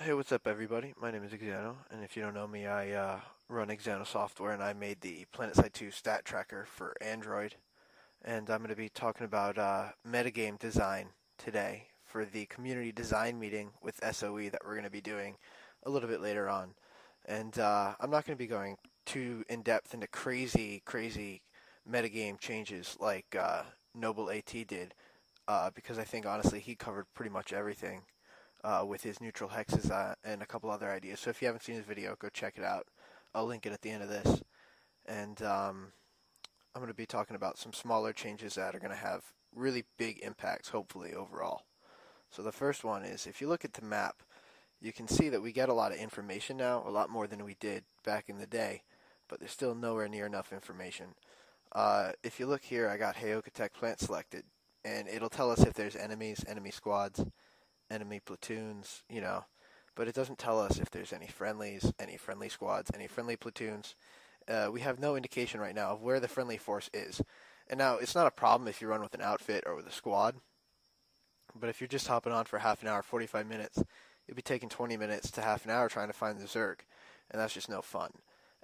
Hey, what's up, everybody? My name is Exano, and if you don't know me, I run Exano software, and I made the Planetside 2 stat tracker for Android. And I'm going to be talking about metagame design today for the community design meeting with SOE that we're going to be doing a little bit later on. And I'm not going to be going too in depth into crazy metagame changes like Noble AT did, because I think honestly he covered pretty much everything with his neutral hexes and a couple other ideas. So if you haven't seen his video, go check it out. I'll link it at the end of this. And I'm going to be talking about some smaller changes that are going to have really big impacts, hopefully, overall. So the first one is, if you look at the map, you can see that we get a lot of information now, a lot more than we did back in the day, but there's still nowhere near enough information. If you look here, I got Heyoka Tech Plant selected, and it'll tell us if there's enemies, enemy squads, enemy platoons, but it doesn't tell us if there's any friendlies, any friendly squads, any friendly platoons. We have no indication right now of where the friendly force is. And now, it's not a problem if you run with an outfit or with a squad, but if you're just hopping on for half an hour, 45 minutes, you'll be taking 20 minutes to half an hour trying to find the Zerg, and that's just no fun.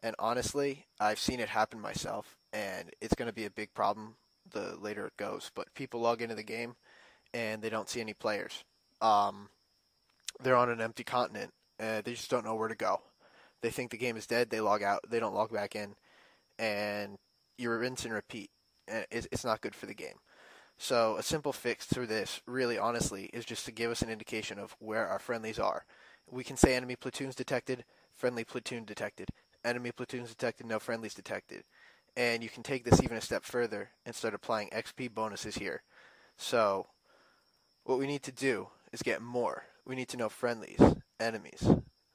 And honestly, I've seen it happen myself, and it's going to be a big problem the later it goes. But people log into the game, and they don't see any players. Um, they're on an empty continent. They just don't know where to go. They think the game is dead. They log out. They don't log back in, and you rinse and repeat. And it's not good for the game. So a simple fix to this, really honestly, is just to give us an indication of where our friendlies are. We can say enemy platoons detected, friendly platoon detected, enemy platoons detected, no friendlies detected. And you can take this even a step further and start applying XP bonuses here. So what we need to do is get more. We need to know friendlies, enemies.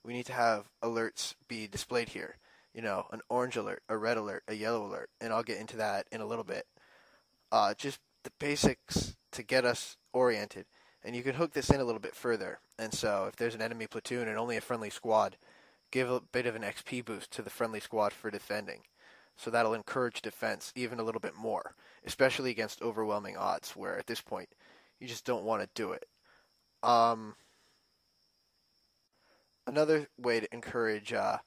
We need to have alerts be displayed here. An orange alert, a red alert, a yellow alert, and I'll get into that in a little bit. Just the basics to get us oriented. And you can hook this in a little bit further. And so if there's an enemy platoon and only a friendly squad, give a bit of an XP boost to the friendly squad for defending. So that'll encourage defense even a little bit more, especially against overwhelming odds, where at this point you just don't want to do it. Um, Another way to encourage a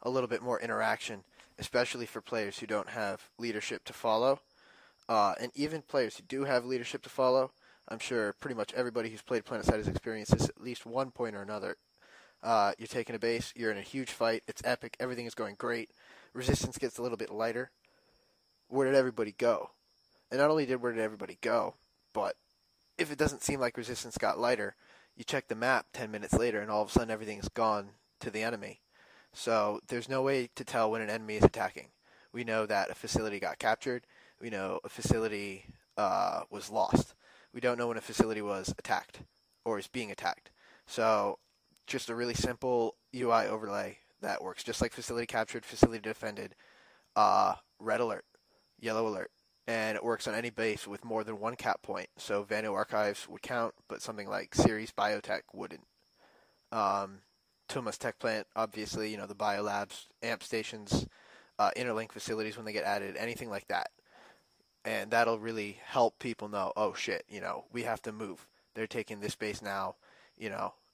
little bit more interaction, especially for players who don't have leadership to follow, and even players who do have leadership to follow. I'm sure pretty much everybody who's played Planetside has experienced this at least one point or another. You're taking a base, you're in a huge fight, it's epic, everything is going great. Resistance gets a little bit lighter. Where did everybody go? And not only where did everybody go, but if it doesn't seem like resistance got lighter, you check the map 10 minutes later and all of a sudden everything's gone to the enemy. So there's no way to tell when an enemy is attacking. We know that a facility got captured. We know a facility was lost. We don't know when a facility was attacked or is being attacked. So just a really simple UI overlay that works just like facility captured, facility defended, red alert, yellow alert, and it works on any base with more than one cap point. So Vano Archives would count, but something like Ceres Biotech wouldn't. Tumas Tech Plant, obviously, the biolabs, amp stations, interlink facilities when they get added, anything like that. And that'll really help people know, oh shit, we have to move. They're taking this base now,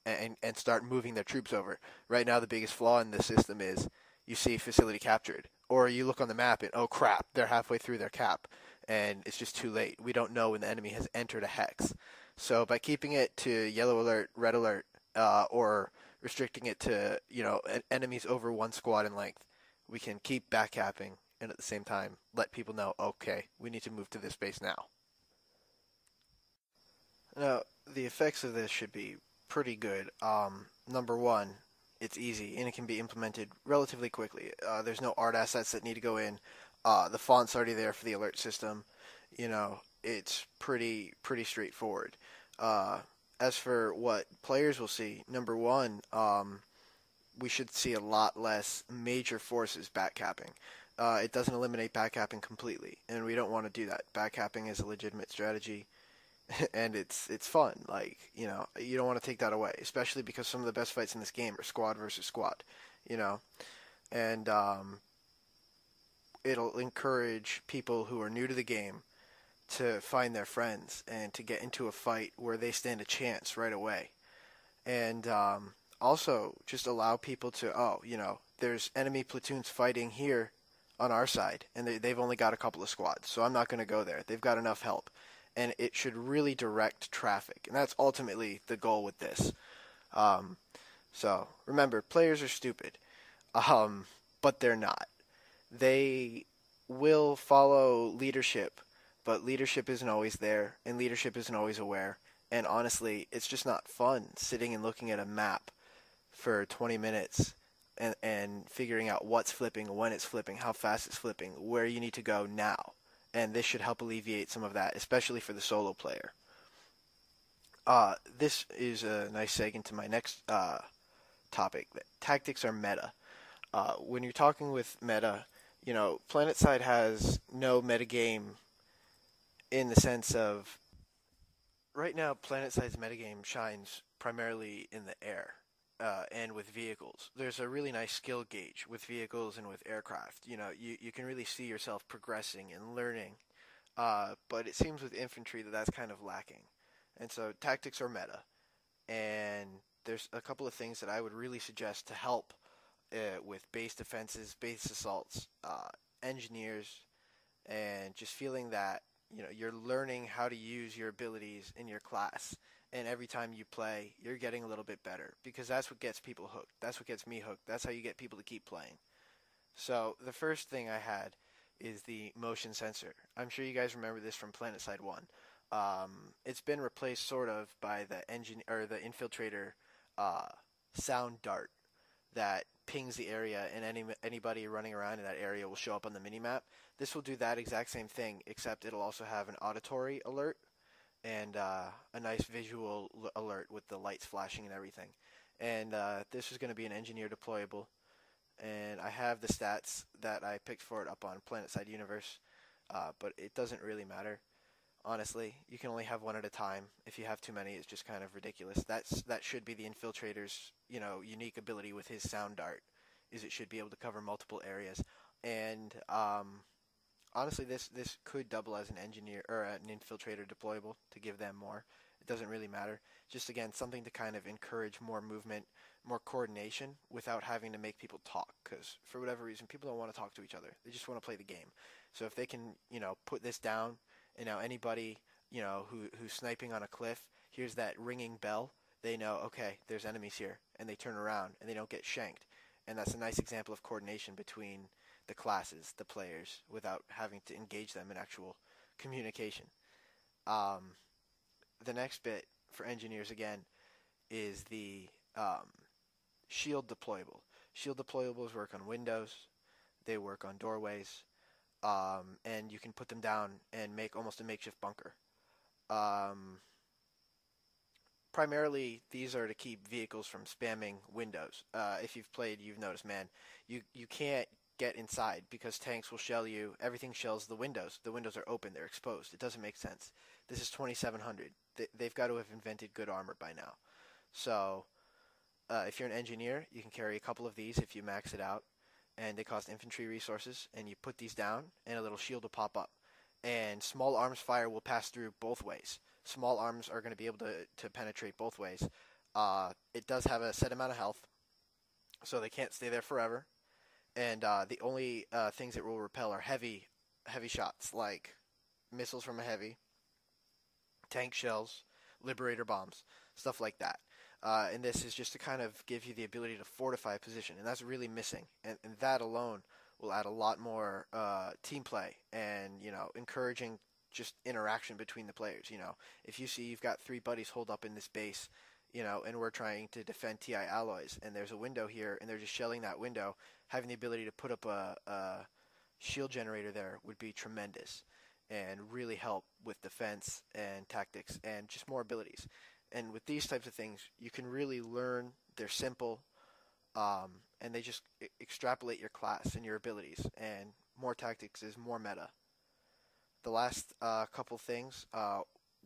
and start moving their troops over. Right now, the biggest flaw in the system is you see facility captured, or you look on the map and, oh crap, they're halfway through their cap, and it's just too late. We don't know when the enemy has entered a hex. So by keeping it to yellow alert, red alert, or restricting it to, enemies over one squad in length, we can keep backcapping and at the same time let people know, okay, we need to move to this base now. Now, the effects of this should be pretty good. Number one, it's easy and it can be implemented relatively quickly. There's no art assets that need to go in. The font's already there for the alert system. It's pretty straightforward. As for what players will see, number one, we should see a lot less major forces backcapping. It doesn't eliminate backcapping completely, and we don't want to do that. Backcapping is a legitimate strategy, and it's fun. You don't want to take that away, especially because some of the best fights in this game are squad versus squad, and it'll encourage people who are new to the game to find their friends and to get into a fight where they stand a chance right away. And also just allow people to, oh, there's enemy platoons fighting here on our side, and they've only got a couple of squads, so I'm not going to go there. They've got enough help. And it should really direct traffic, and that's ultimately the goal with this. Um, so remember, players are stupid, um, but they're not. They will follow leadership, but leadership isn't always there, and leadership isn't always aware. And honestly, it's just not fun sitting and looking at a map for 20 minutes and figuring out what's flipping, when it's flipping, how fast it's flipping, where you need to go now. And this should help alleviate some of that, especially for the solo player. This is a nice segue into my next topic. Tactics are meta. When you're talking with meta, Planetside has no metagame in the sense of right now, PlanetSide's metagame shines primarily in the air and with vehicles. There's a really nice skill gauge with vehicles and with aircraft. You can really see yourself progressing and learning. But it seems with infantry that that's kind of lacking. And so tactics are meta. And there's a couple of things that I would really suggest to help with base defenses, base assaults, engineers, and just feeling that you're learning how to use your abilities in your class, and every time you play you're getting a little bit better, because that's what gets people hooked. That's what gets me hooked. That's how you get people to keep playing. So the first thing I had is the motion sensor. I'm sure you guys remember this from Planetside 1. It's been replaced sort of by the engine or the infiltrator sound dart that pings the area, and anybody running around in that area will show up on the minimap. This will do that exact same thing, except it'll also have an auditory alert and a nice visual alert with the lights flashing and everything. And this is going to be an engineer deployable, and I have the stats that I picked for it up on Planetside Universe, but it doesn't really matter. Honestly, you can only have one at a time. If you have too many, it's just kind of ridiculous. That should be the infiltrator's, unique ability with his sound dart, is it should be able to cover multiple areas. And honestly, this could double as an engineer or an infiltrator deployable to give them more. It doesn't really matter. Just again, something to kind of encourage more movement, more coordination without having to make people talk. Because for whatever reason, people don't want to talk to each other. They just want to play the game. So if they can, put this down. And now anybody, who's sniping on a cliff, hears that ringing bell, they know, okay, there's enemies here, and they turn around, and they don't get shanked. And that's a nice example of coordination between the classes, the players, without having to engage them in actual communication. The next bit for engineers, again, is the shield deployable. Shield deployables work on windows, they work on doorways, and you can put them down and make almost a makeshift bunker. Primarily, these are to keep vehicles from spamming windows. If you've played, you've noticed, man, you can't get inside because tanks will shell you. Everything shells the windows. The windows are open. They're exposed. It doesn't make sense. This is 2700. They've got to have invented good armor by now. So, if you're an engineer, you can carry a couple of these if you max it out. And they cost infantry resources, and you put these down, and a little shield will pop up. And small arms fire will pass through both ways. Small arms are going to be able to penetrate both ways. It does have a set amount of health, so they can't stay there forever. And the only things it will repel are heavy shots, like missiles from a heavy, tank shells, liberator bombs, stuff like that. And this is just to kind of give you the ability to fortify a position, and that's really missing. And that alone will add a lot more team play and, encouraging just interaction between the players. If you see you've got three buddies holed up in this base, and we're trying to defend TI alloys, and there's a window here, and they're just shelling that window, having the ability to put up a shield generator there would be tremendous and really help with defense and tactics and just more abilities. And with these types of things, you can really learn. They're simple, and they just extrapolate your class and your abilities. And more tactics is more meta. The last couple things,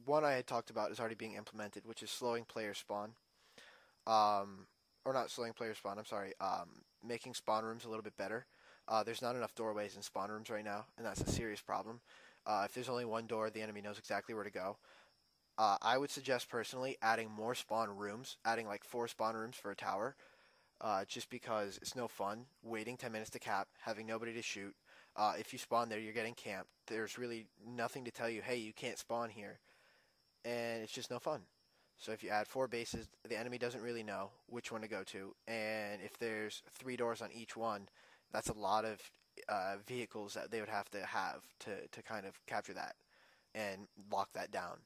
one I had talked about is already being implemented, which is slowing player spawn. Or not slowing player spawn, I'm sorry, making spawn rooms a little bit better. There's not enough doorways in spawn rooms right now, and that's a serious problem. If there's only one door, the enemy knows exactly where to go. I would suggest personally adding more spawn rooms, adding like 4 spawn rooms for a tower, just because it's no fun waiting 10 minutes to cap, having nobody to shoot. If you spawn there, you're getting camped. There's really nothing to tell you, hey, you can't spawn here, and it's just no fun. So if you add 4 bases, the enemy doesn't really know which one to go to, and if there's 3 doors on each one, that's a lot of vehicles that they would have to kind of capture that and lock that down.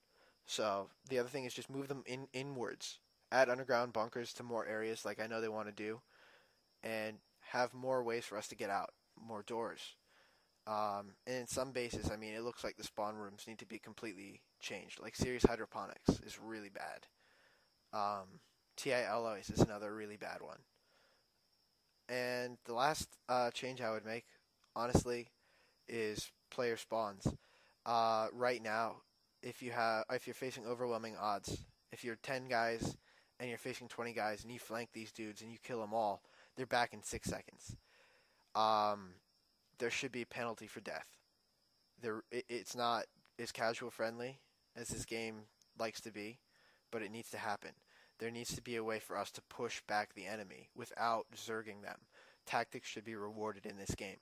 So the other thing is just move them inwards. Add underground bunkers to more areas like I know they want to do, and have more ways for us to get out, more doors. And in some bases, I mean, it looks like the spawn rooms need to be completely changed. Like serious hydroponics is really bad. TI alloys is another really bad one. And the last change I would make, honestly, is player spawns. Right now, if you're facing overwhelming odds, if you're 10 guys and you're facing 20 guys and you flank these dudes and you kill them all, they're back in 6 seconds. Um, there should be a penalty for death. It's not as casual friendly as this game likes to be, but it needs to happen. There needs to be a way for us to push back the enemy without zerging them. Tactics should be rewarded in this game.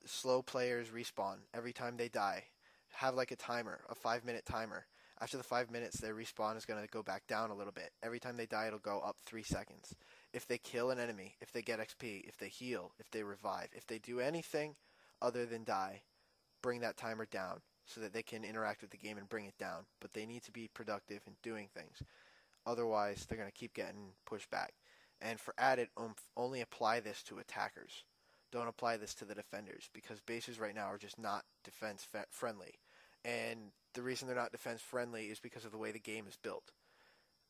Slow players respawn every time they die. Have like a timer, a 5-minute timer. After the 5 minutes, their respawn is going to go back down a little bit. Every time they die, it'll go up 3 seconds. If they kill an enemy, if they get XP, if they heal, if they revive, if they do anything other than die, bring that timer down so that they can interact with the game and bring it down. But they need to be productive in doing things. Otherwise, they're going to keep getting pushed back. And for added, only apply this to attackers. Don't apply this to the defenders because bases right now are just not defense friendly. And the reason they're not defense friendly is because of the way the game is built.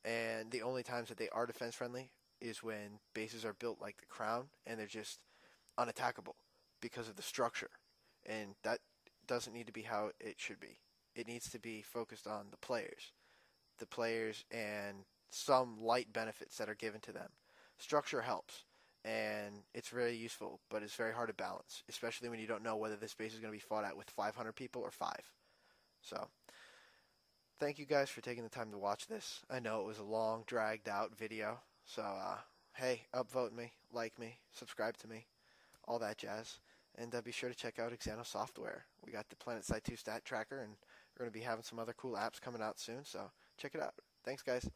And the only times that they are defense friendly is when bases are built like the Crown and they're just unattackable because of the structure. And that doesn't need to be how it should be. It needs to be focused on the players. The players and some light benefits that are given to them. Structure helps, and it's very useful, but it's very hard to balance, especially when you don't know whether this base is going to be fought at with 500 people or 5. So, thank you guys for taking the time to watch this. I know it was a long, dragged out video, so hey, upvote me, like me, subscribe to me, all that jazz. And be sure to check out Exano software. We got the Planetside 2 stat tracker, and we're going to be having some other cool apps coming out soon, so check it out. Thanks, guys.